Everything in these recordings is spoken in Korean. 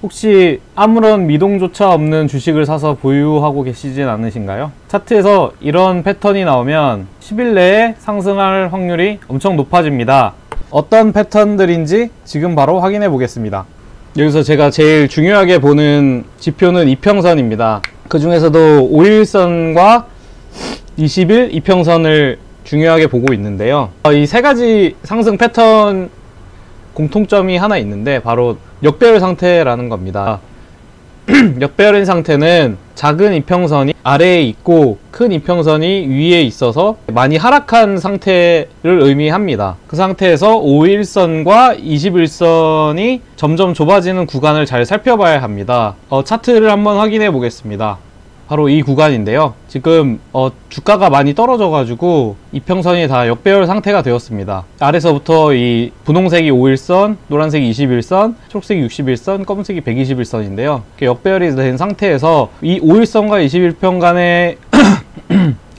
혹시 아무런 미동조차 없는 주식을 사서 보유하고 계시진 않으신가요? 차트에서 이런 패턴이 나오면 10일 내에 상승할 확률이 엄청 높아집니다. 어떤 패턴들인지 지금 바로 확인해 보겠습니다. 여기서 제가 제일 중요하게 보는 지표는 이평선입니다. 그 중에서도 5일선과 20일 이평선을 중요하게 보고 있는데요. 이 세 가지 상승 패턴 공통점이 하나 있는데 바로 역배열 상태라는 겁니다. 역배열인 상태는 작은 이평선이 아래에 있고 큰 이평선이 위에 있어서 많이 하락한 상태를 의미합니다. 그 상태에서 5일선과 21선이 점점 좁아지는 구간을 잘 살펴봐야 합니다. 차트를 한번 확인해 보겠습니다. 바로 이 구간인데요. 지금 주가가 많이 떨어져 가지고 이평선이 다 역배열 상태가 되었습니다. 아래서부터 이 분홍색이 5일선, 노란색이 21선, 초록색이 61선, 검은색이 121선인데요 역배열이 된 상태에서 이 5일선과 21편 간의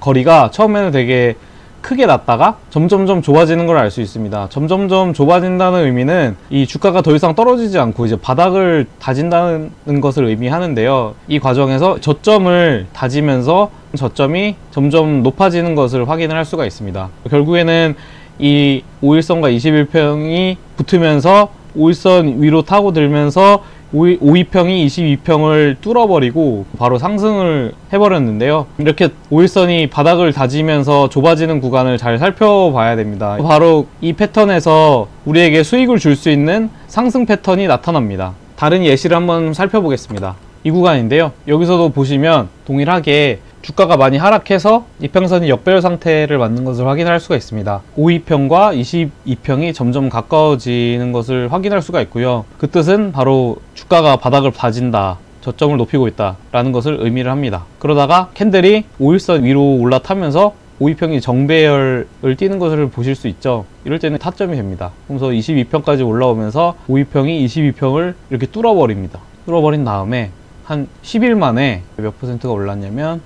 거리가 처음에는 되게 크게 났다가 점점점 좁아지는 걸 알 수 있습니다. 점점점 좁아진다는 의미는 이 주가가 더 이상 떨어지지 않고 이제 바닥을 다진다는 것을 의미하는데요. 이 과정에서 저점을 다지면서 저점이 점점 높아지는 것을 확인을 할 수가 있습니다. 결국에는 이 5일선과 21평이 붙으면서 5일선 위로 타고 들면서 5위평이 22평을 뚫어버리고 바로 상승을 해버렸는데요. 이렇게 5일선이 바닥을 다지면서 좁아지는 구간을 잘 살펴봐야 됩니다. 바로 이 패턴에서 우리에게 수익을 줄 수 있는 상승 패턴이 나타납니다. 다른 예시를 한번 살펴보겠습니다. 이 구간인데요. 여기서도 보시면 동일하게 주가가 많이 하락해서 이평선이 역배열 상태를 맞는 것을 확인할 수가 있습니다. 5위평과 22평이 점점 가까워지는 것을 확인할 수가 있고요. 그 뜻은 바로 주가가 바닥을 다진다, 저점을 높이고 있다 라는 것을 의미를 합니다. 그러다가 캔들이 5일선 위로 올라타면서 5위평이 정배열을 띄는 것을 보실 수 있죠. 이럴 때는 타점이 됩니다. 그래서 22평까지 올라오면서 5위평이 22평을 이렇게 뚫어버립니다. 뚫어버린 다음에 한 10일 만에 몇 퍼센트가 올랐냐면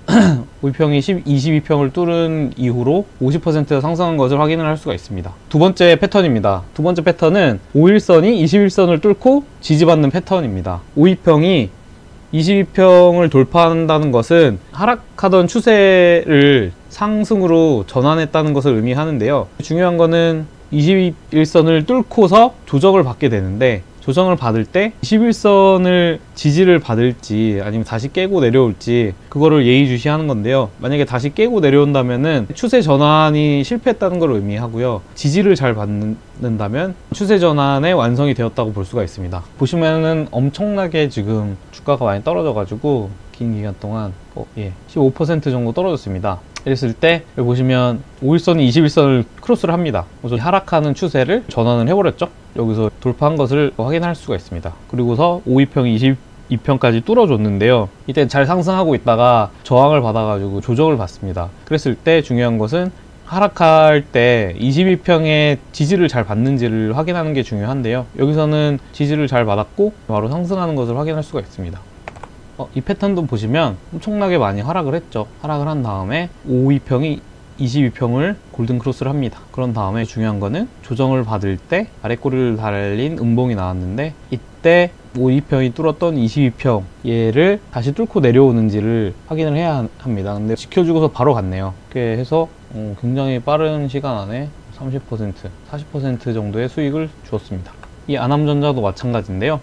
5위평이 22평을 뚫은 이후로 50%가 상승한 것을 확인을 할 수가 있습니다. 두 번째 패턴입니다. 두 번째 패턴은 5일선이 21선을 뚫고 지지받는 패턴입니다. 5위평이 22평을 돌파한다는 것은 하락하던 추세를 상승으로 전환했다는 것을 의미하는데요. 중요한 거는 21선을 뚫고서 조정을 받게 되는데, 조정을 받을 때 21선을 지지를 받을지 아니면 다시 깨고 내려올지 그거를 예의주시하는 건데요. 만약에 다시 깨고 내려온다면은 추세 전환이 실패했다는 걸 의미하고요. 지지를 잘 받는다면 추세 전환의 완성이 되었다고 볼 수가 있습니다. 보시면은 엄청나게 지금 주가가 많이 떨어져 가지고 긴 기간 동안 15% 정도 떨어졌습니다. 이랬을 때 여기 보시면 5일선이 21선을 크로스를 합니다. 그래서 하락하는 추세를 전환을 해버렸죠. 여기서 돌파한 것을 확인할 수가 있습니다. 그리고서 5위평이 22평까지 뚫어줬는데요. 이때 잘 상승하고 있다가 저항을 받아가지고 조정을 받습니다. 그랬을 때 중요한 것은 하락할 때 22평의 지지를 잘 받는지를 확인하는 게 중요한데요. 여기서는 지지를 잘 받았고 바로 상승하는 것을 확인할 수가 있습니다. 이 패턴도 보시면 엄청나게 많이 하락을 했죠. 하락을 한 다음에 5위평이 22평을 골든 크로스를 합니다. 그런 다음에 중요한 거는 조정을 받을 때 아래 꼬리를 달린 음봉이 나왔는데, 이때 5위평이 뚫었던 22평 얘를 다시 뚫고 내려오는지를 확인을 해야 합니다. 근데 지켜주고서 바로 갔네요. 이렇게 해서 굉장히 빠른 시간 안에 30%, 40% 정도의 수익을 주었습니다. 이 안암전자도 마찬가지인데요.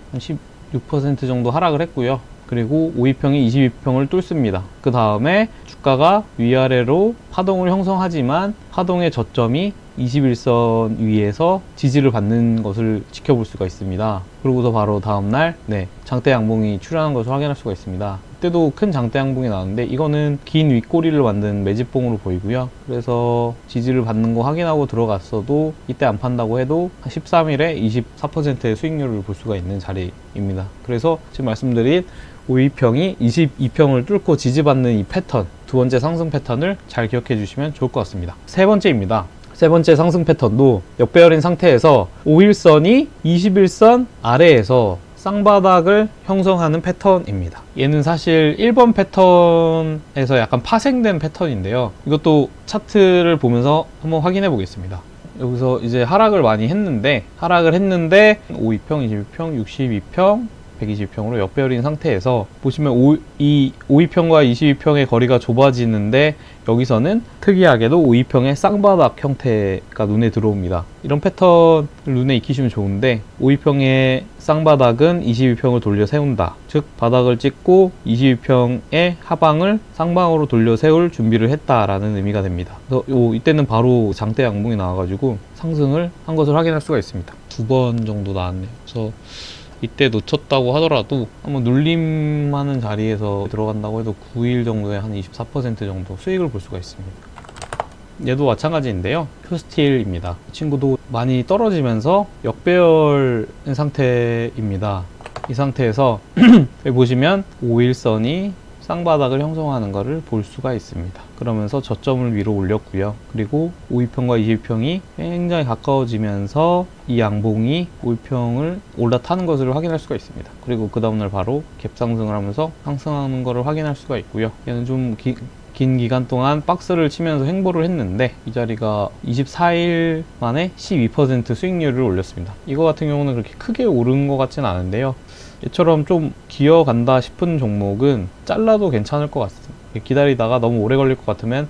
16% 정도 하락을 했고요. 그리고 5위평이 22평을 뚫습니다. 그 다음에 주가가 위아래로 파동을 형성하지만 파동의 저점이 21선 위에서 지지를 받는 것을 지켜볼 수가 있습니다. 그러고서 바로 다음날 장대 양봉이 출현한 것을 확인할 수가 있습니다. 이때도 큰 장대 양봉이 나왔는데 이거는 긴 윗꼬리를 만든 매집봉으로 보이고요. 그래서 지지를 받는 거 확인하고 들어갔어도 이때 안 판다고 해도 13일에 24%의 수익률을 볼 수가 있는 자리입니다. 그래서 지금 말씀드린 5위평이 22평을 뚫고 지지받는 이 패턴, 두 번째 상승 패턴을 잘 기억해 주시면 좋을 것 같습니다. 세 번째입니다. 세 번째 상승 패턴도 역배열인 상태에서 5일선이 21선 아래에서 쌍바닥을 형성하는 패턴입니다. 얘는 사실 1번 패턴에서 약간 파생된 패턴인데요. 이것도 차트를 보면서 한번 확인해 보겠습니다. 여기서 이제 하락을 많이 했는데 5위평, 22평, 62평, 120평으로 역배열인 상태에서 보시면 이 52평과 22평의 거리가 좁아지는데 여기서는 특이하게도 52평의 쌍바닥 형태가 눈에 들어옵니다. 이런 패턴을 눈에 익히시면 좋은데 52평의 쌍바닥은 22평을 돌려 세운다. 즉 바닥을 찍고 22평의 하방을 쌍방으로 돌려 세울 준비를 했다라는 의미가 됩니다. 그래서 이때는 바로 장대 양봉이 나와가지고 상승을 한 것을 확인할 수가 있습니다. 2번 정도 나왔네요. 그래서 이때 놓쳤다고 하더라도 한번 눌림하는 자리에서 들어간다고 해도 9일 정도에 한 24% 정도 수익을 볼 수가 있습니다. 얘도 마찬가지인데요. 큐스틸입니다. 이 친구도 많이 떨어지면서 역배열 상태입니다. 이 상태에서 여기 보시면 5일선이 쌍바닥을 형성하는 것을 볼 수가 있습니다. 그러면서 저점을 위로 올렸고요. 그리고 52평과 22평이 굉장히 가까워지면서 이 양봉이 52평을 올라타는 것을 확인할 수가 있습니다. 그리고 그 다음날 바로 갭상승을 하면서 상승하는 것을 확인할 수가 있고요. 얘는 좀 긴 기간 동안 박스를 치면서 횡보를 했는데 이 자리가 24일 만에 12% 수익률을 올렸습니다. 이거 같은 경우는 그렇게 크게 오른 것 같진 않은데요. 얘처럼 좀 기어간다 싶은 종목은 잘라도 괜찮을 것 같습니다. 기다리다가 너무 오래 걸릴 것 같으면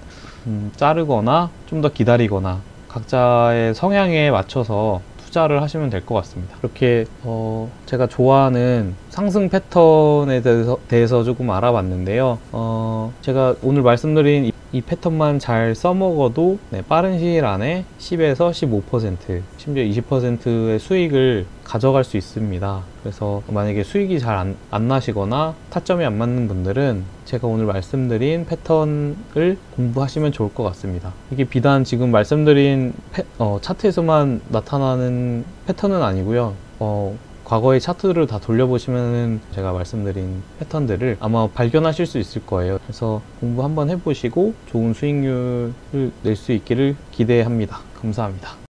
자르거나 좀 더 기다리거나 각자의 성향에 맞춰서 투자를 하시면 될 것 같습니다. 이렇게 제가 좋아하는 상승 패턴에 대해서 조금 알아봤는데요. 제가 오늘 말씀드린 이 패턴만 잘 써먹어도 빠른 시일 안에 10에서 15% 심지어 20%의 수익을 가져갈 수 있습니다. 그래서 만약에 수익이 잘 안 나시거나 타점이 안 맞는 분들은 제가 오늘 말씀드린 패턴을 공부하시면 좋을 것 같습니다. 이게 비단 지금 말씀드린 차트에서만 나타나는 패턴은 아니고요. 과거의 차트를 다 돌려보시면 제가 말씀드린 패턴들을 아마 발견하실 수 있을 거예요. 그래서 공부 한번 해보시고 좋은 수익률을 낼 수 있기를 기대합니다. 감사합니다.